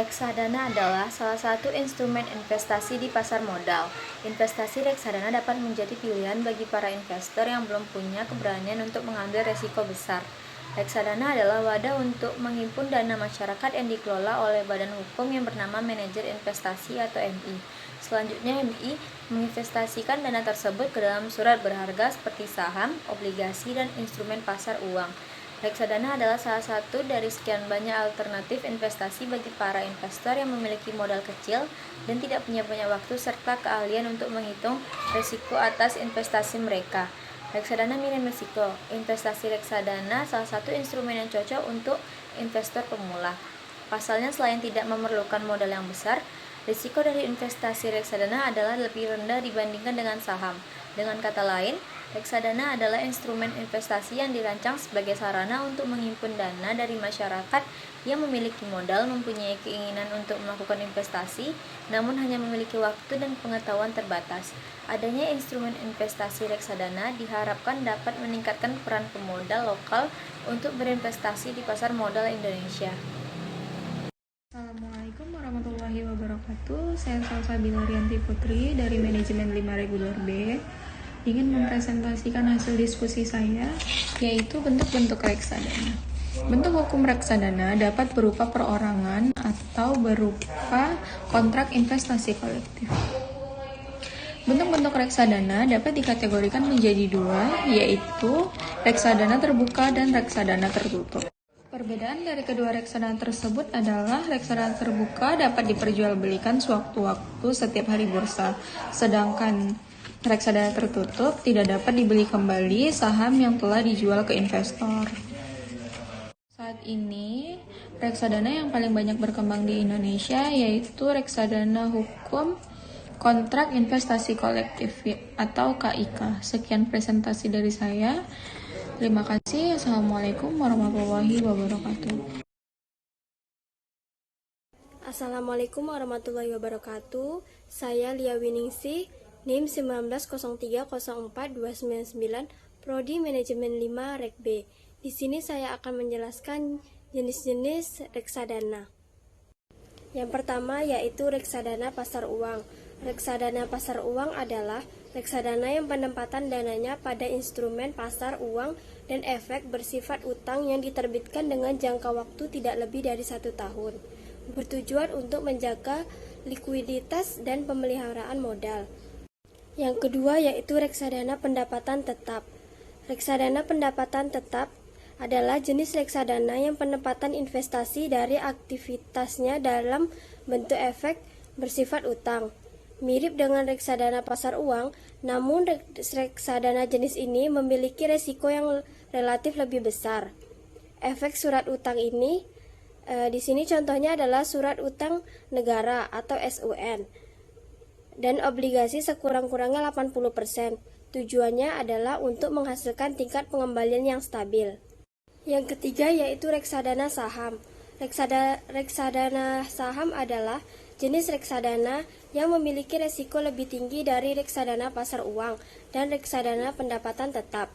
Reksadana adalah salah satu instrumen investasi di pasar modal. Investasi reksadana dapat menjadi pilihan bagi para investor yang belum punya keberanian untuk mengambil resiko besar. Reksadana adalah wadah untuk menghimpun dana masyarakat yang dikelola oleh badan hukum yang bernama Manajer Investasi atau MI. Selanjutnya, MI menginvestasikan dana tersebut ke dalam surat berharga seperti saham, obligasi, dan instrumen pasar uang. Reksadana adalah salah satu dari sekian banyak alternatif investasi bagi para investor yang memiliki modal kecil dan tidak punya banyak waktu serta keahlian untuk menghitung risiko atas investasi mereka. Reksadana minim risiko. Investasi reksadana salah satu instrumen yang cocok untuk investor pemula. Pasalnya, selain tidak memerlukan modal yang besar, risiko dari investasi reksadana adalah lebih rendah dibandingkan dengan saham. Dengan kata lain, reksadana adalah instrumen investasi yang dirancang sebagai sarana untuk menghimpun dana dari masyarakat yang memiliki modal, mempunyai keinginan untuk melakukan investasi, namun hanya memiliki waktu dan pengetahuan terbatas. Adanya instrumen investasi reksadana diharapkan dapat meningkatkan peran pemodal lokal untuk berinvestasi di pasar modal Indonesia. Assalamualaikum warahmatullahi wabarakatuh. Saya Salsabila Rianti Putri dari Manajemen 5 Reguler B ingin mempresentasikan hasil diskusi saya, yaitu bentuk-bentuk reksadana. Bentuk hukum reksadana dapat berupa perorangan atau berupa kontrak investasi kolektif. Bentuk-bentuk reksadana dapat dikategorikan menjadi dua, yaitu reksadana terbuka dan reksadana tertutup. Perbedaan dari kedua reksadana tersebut adalah reksadana terbuka dapat diperjualbelikan sewaktu-waktu setiap hari bursa, sedangkan reksadana tertutup tidak dapat dibeli kembali saham yang telah dijual ke investor. Saat ini, reksadana yang paling banyak berkembang di Indonesia yaitu reksadana hukum kontrak investasi kolektif atau KIK. Sekian presentasi dari saya. Terima kasih. Assalamualaikum warahmatullahi wabarakatuh. Assalamualaikum warahmatullahi wabarakatuh. Saya Lia Winingsih, NIM 1903042999, Prodi Manajemen 5 Rek B. Di sini saya akan menjelaskan jenis-jenis reksadana. Yang pertama yaitu reksadana pasar uang. Reksadana pasar uang adalah reksadana yang penempatan dananya pada instrumen pasar uang dan efek bersifat utang yang diterbitkan dengan jangka waktu tidak lebih dari 1 tahun. Bertujuan untuk menjaga likuiditas dan pemeliharaan modal. Yang kedua yaitu reksadana pendapatan tetap. Reksadana pendapatan tetap adalah jenis reksadana yang penempatan investasi dari aktivitasnya dalam bentuk efek bersifat utang. Mirip dengan reksadana pasar uang, namun reksadana jenis ini memiliki resiko yang relatif lebih besar. Efek surat utang ini di sini contohnya adalah surat utang negara atau SUN dan obligasi sekurang-kurangnya 80%. Tujuannya adalah untuk menghasilkan tingkat pengembalian yang stabil. Yang ketiga yaitu reksadana saham. Reksadana saham adalah jenis reksadana yang memiliki resiko lebih tinggi dari reksadana pasar uang dan reksadana pendapatan tetap.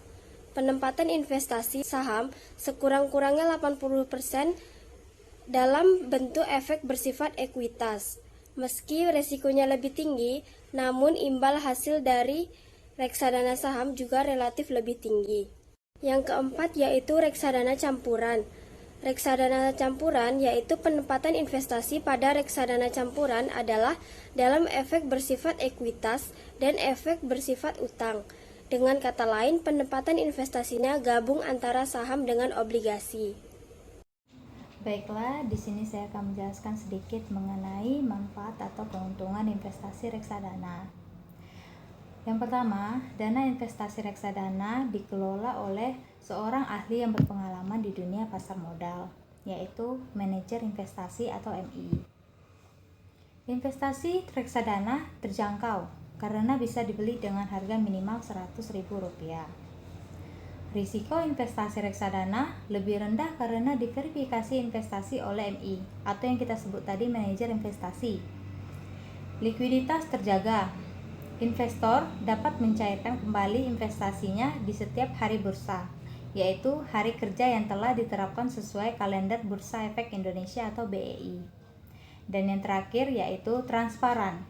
Penempatan investasi saham sekurang-kurangnya 80% dalam bentuk efek bersifat ekuitas. Meski resikonya lebih tinggi, namun imbal hasil dari reksadana saham juga relatif lebih tinggi. Yang keempat yaitu reksadana campuran. Reksadana campuran yaitu penempatan investasi pada reksadana campuran adalah dalam efek bersifat ekuitas dan efek bersifat utang. Dengan kata lain, penempatan investasinya gabung antara saham dengan obligasi. Baiklah, di sini saya akan menjelaskan sedikit mengenai manfaat atau keuntungan investasi reksadana. Yang pertama, dana investasi reksadana dikelola oleh seorang ahli yang berpengalaman di dunia pasar modal, yaitu manajer investasi atau MI. Investasi reksadana terjangkau karena bisa dibeli dengan harga minimal Rp100.000. Risiko investasi reksadana lebih rendah karena diverifikasi investasi oleh MI atau yang kita sebut tadi manajer investasi. Likuiditas terjaga. Investor dapat mencairkan kembali investasinya di setiap hari bursa, yaitu hari kerja yang telah diterapkan sesuai kalender Bursa Efek Indonesia atau BEI. Dan yang terakhir yaitu transparan.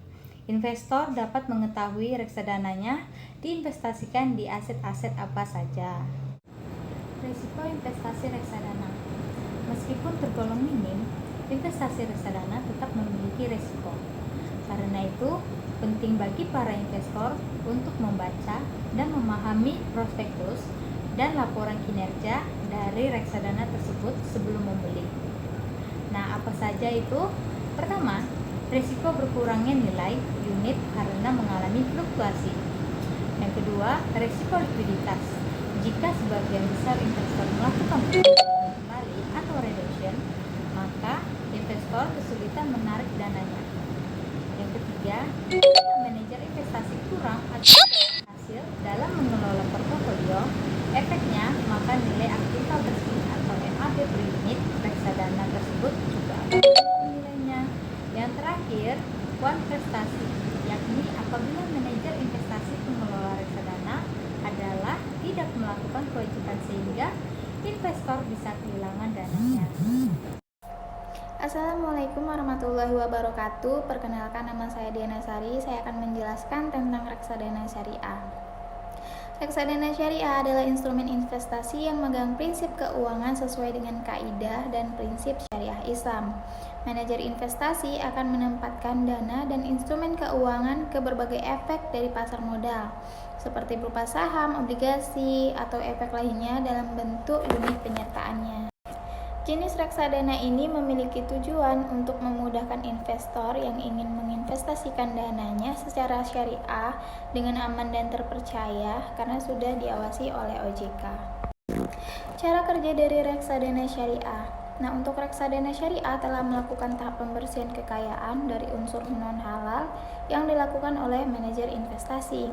Investor dapat mengetahui reksadananya diinvestasikan di aset-aset apa saja. Risiko investasi reksadana. Meskipun tergolong minim, investasi reksadana tetap memiliki risiko. Karena itu, penting bagi para investor untuk membaca dan memahami prospektus dan laporan kinerja dari reksadana tersebut sebelum membeli. Nah, apa saja itu? Pertama, risiko berkurangnya nilai unit karena mengalami fluktuasi. Yang kedua, risiko likuiditas. Jika sebagian besar investor melakukan penjualan kembali atau redemption, maka investor kesulitan menarik dananya. Yang ketiga, jika manajer investasi kurang atau hasil dalam mengelola portofolio, efeknya maka nilai aktiva bersih atau NAV per unit reksadana tersebut juga akan turun nilainya. Yang terakhir, konvestasi, yakni apabila manajer investasi pengelola reksadana adalah tidak melakukan kewajiban sehingga investor bisa kehilangan dananya. Assalamualaikum warahmatullahi wabarakatuh. Perkenalkan, nama saya Diana Sari. Saya akan menjelaskan tentang reksadana syariah. Reksadana syariah adalah instrumen investasi yang memegang prinsip keuangan sesuai dengan kaidah dan prinsip syariah Islam. Manajer investasi akan menempatkan dana dan instrumen keuangan ke berbagai efek dari pasar modal, seperti berupa saham, obligasi, atau efek lainnya dalam bentuk unit penyertaannya. Jenis reksadana ini memiliki tujuan untuk memudahkan investor yang ingin menginvestasikan dananya secara syariah dengan aman dan terpercaya karena sudah diawasi oleh OJK. Cara kerja dari reksadana syariah. Nah, untuk reksadana syariah telah melakukan tahap pembersihan kekayaan dari unsur non-halal yang dilakukan oleh manajer investasi.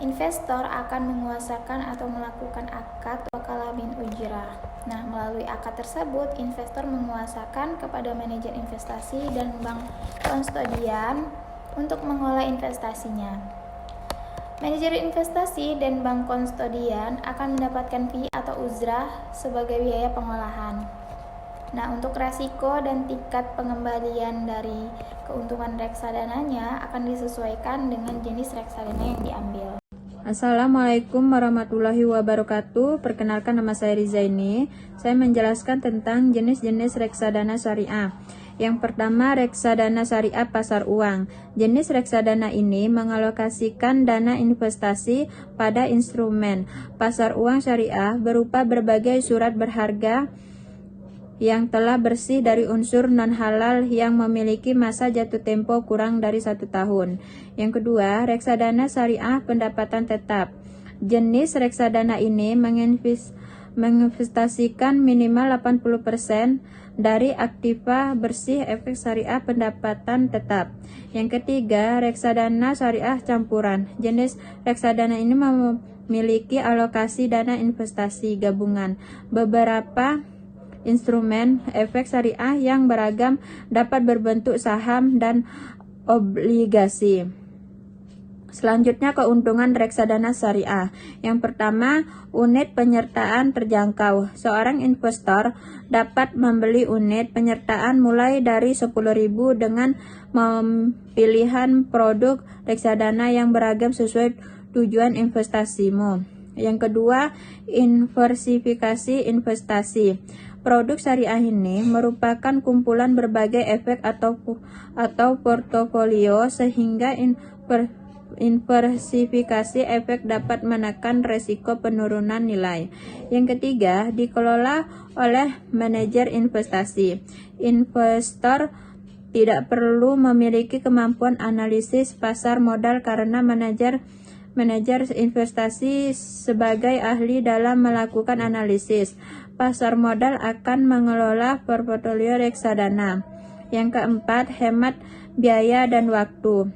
Investor akan menguasakan atau melakukan akad wakalah bin ujrah. Nah, melalui akad tersebut, investor menguasakan kepada manajer investasi dan bank konstodian untuk mengolah investasinya. Manajer investasi dan bank konstodian akan mendapatkan fee atau uzrah sebagai biaya pengolahan. Nah, untuk resiko dan tingkat pengembalian dari keuntungan reksadananya akan disesuaikan dengan jenis reksadana yang diambil. Assalamualaikum warahmatullahi wabarakatuh. Perkenalkan, nama saya Rizaini. Saya menjelaskan tentang jenis-jenis reksadana syariah. Yang pertama, reksadana syariah pasar uang. Jenis reksadana ini mengalokasikan dana investasi pada instrumen pasar uang syariah berupa berbagai surat berharga yang telah bersih dari unsur non-halal yang memiliki masa jatuh tempo kurang dari 1 tahun. Yang kedua, reksadana syariah pendapatan tetap. Jenis reksadana ini menginvestasikan minimal 80% dari aktiva bersih efek syariah pendapatan tetap. Yang ketiga, reksadana syariah campuran. Jenis reksadana ini memiliki alokasi dana investasi gabungan. Beberapa instrumen efek syariah yang beragam dapat berbentuk saham dan obligasi. Selanjutnya, keuntungan reksadana syariah. Yang pertama, unit penyertaan terjangkau. Seorang investor dapat membeli unit penyertaan mulai dari 10.000 dengan pilihan produk reksadana yang beragam sesuai tujuan investasimu. Yang kedua, diversifikasi investasi. Produk syariah ini merupakan kumpulan berbagai efek atau portofolio sehingga diversifikasi efek dapat menekan resiko penurunan nilai. Yang ketiga, dikelola oleh manajer investasi. Investor tidak perlu memiliki kemampuan analisis pasar modal karena manajer investasi sebagai ahli dalam melakukan analisis pasar modal akan mengelola portofolio reksadana. Yang keempat, hemat biaya dan waktu.